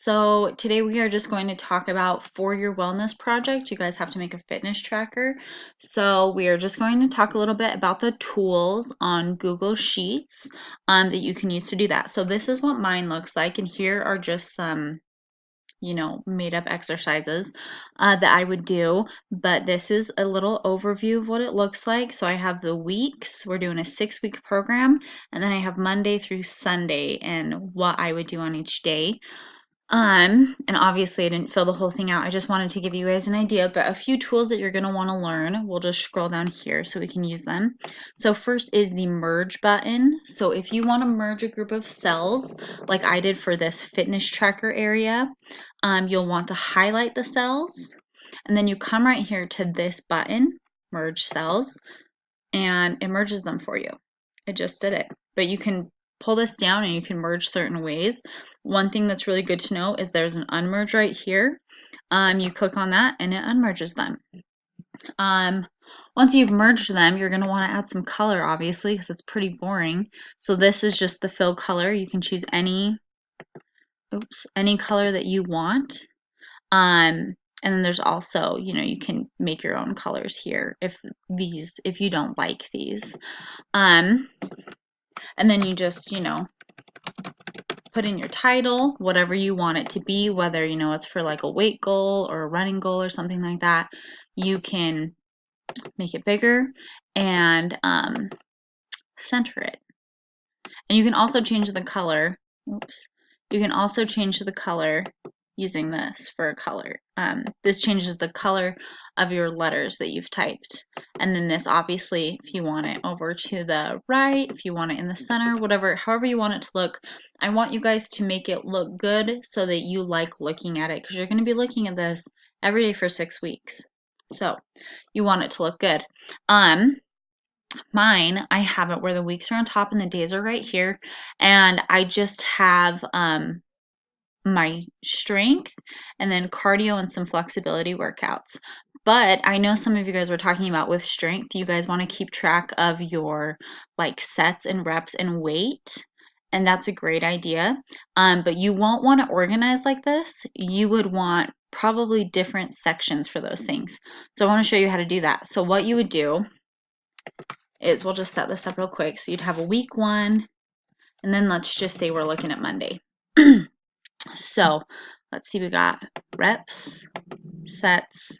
So today we are just going to talk about for your wellness project. You guys have to make a fitness tracker. So we are just going to talk a little bit about the tools on Google Sheets that you can use to do that. So this is what mine looks like, and here are just some made up exercises that I would do. But this is a little overview of what it looks like. So I have the weeks. We're doing a 6-week program, and then I have Monday through Sunday and what I would do on each day. And obviously I didn't fill the whole thing out. I just wanted to give you guys an idea, but a few tools that you're going to want to learn. We'll just scroll down here so we can use them. So first is the merge button. So if you want to merge a group of cells, like I did for this fitness tracker area, you'll want to highlight the cells, and then you come right here to this button, merge cells, and it merges them for you. It just did it. But you can pull this down and you can merge certain ways. One thing that's really good to know is there's an unmerge right here. You click on that and it unmerges them. Once you've merged them, you're going to want to add some color, obviously, because it's pretty boring. So this is just the fill color. You can choose any color that you want. And then there's also, you can make your own colors here if you don't like these. And then you just, put in your title, whatever you want it to be, whether, it's for like a weight goal or a running goal or something like that. You can make it bigger and center it. And you can also change the color. Oops. You can also change the color using this for a color. This changes the color of your letters that you've typed. And then this, obviously, if you want it over to the right, if you want it in the center, however you want it to look, I want you guys to make it look good so that you like looking at it, because you're going to be looking at this every day for 6 weeks. So you want it to look good. Mine, I have it where the weeks are on top and the days are right here, and I just have my strength and then cardio and some flexibility workouts. But I know some of you guys were talking about with strength, you guys want to keep track of your like sets and reps and weight, and that's a great idea. But you won't want to organize like this. You would want probably different sections for those things. So I want to show you how to do that. So what you would do is, we'll just set this up real quick. So you'd have a week 1, and then let's just say we're looking at Monday. So let's see, we got reps, sets,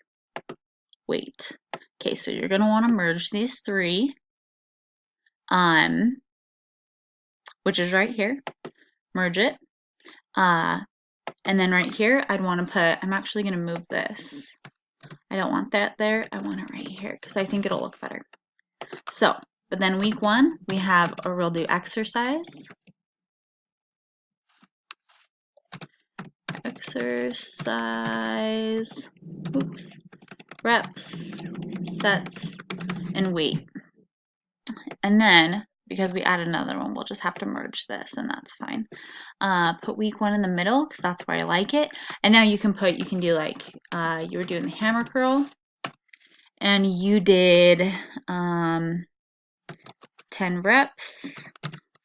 weight. Okay, so you're going to want to merge these 3, which is right here. Merge it. And then right here, I'd want to put, I'm actually going to move this. I don't want that there. I want it right here because I think it'll look better. So, but then week 1, we have, or we'll do exercise. Exercise, reps, sets, and weight. And then, because we add another one, we'll just have to merge this, and that's fine. Put week 1 in the middle, because that's where I like it. And now you can do like, you were doing the hammer curl, and you did 10 reps,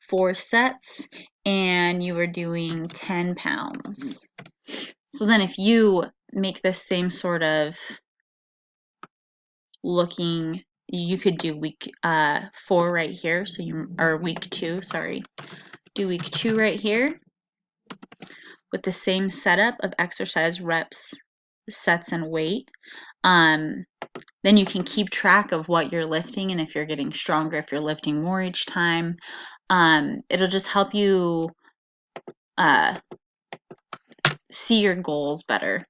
4 sets, and you were doing 10 pounds. So then if you make the same sort of looking, you could do week 4 right here. So or week 2, sorry. Do week 2 right here with the same setup of exercise, reps, sets, and weight. Then you can keep track of what you're lifting, and if you're getting stronger, if you're lifting more each time. It'll just help you see your goals better.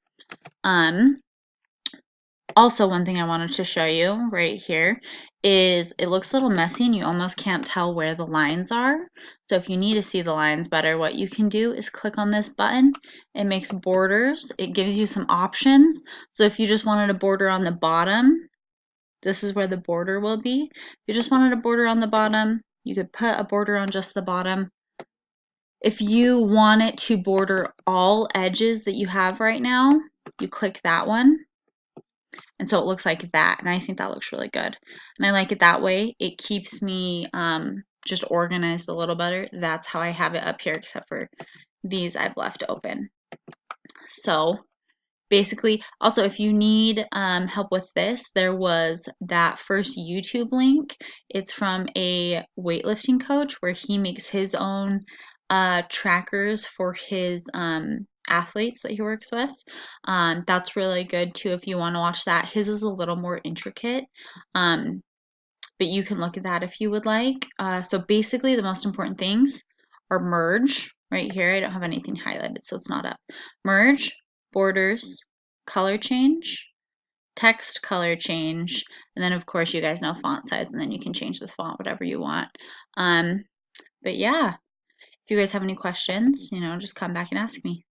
Also, one thing I wanted to show you right here is it looks a little messy and you almost can't tell where the lines are. So if you need to see the lines better, what you can do is click on this button. It makes borders. It gives you some options. So if you just wanted a border on the bottom, this is where the border will be. If you just wanted a border on the bottom, you could put a border on just the bottom. If you want it to border all edges that you have right now, you click that one. And so it looks like that, and I think that looks really good. And I like it that way. It keeps me just organized a little better. That's how I have it up here, except for these I've left open. So basically, also, if you need help with this, there was that first YouTube link. It's from a weightlifting coach where he makes his own trackers for his athletes that he works with. That's really good too if you want to watch that. His is a little more intricate. Um, but you can look at that if you would like. So basically, the most important things are merge right here. I don't have anything highlighted, so it's not up. Merge, borders, color change, text color change, and then of course you guys know font size, and then you can change the font whatever you want. But yeah, if you guys have any questions, just come back and ask me.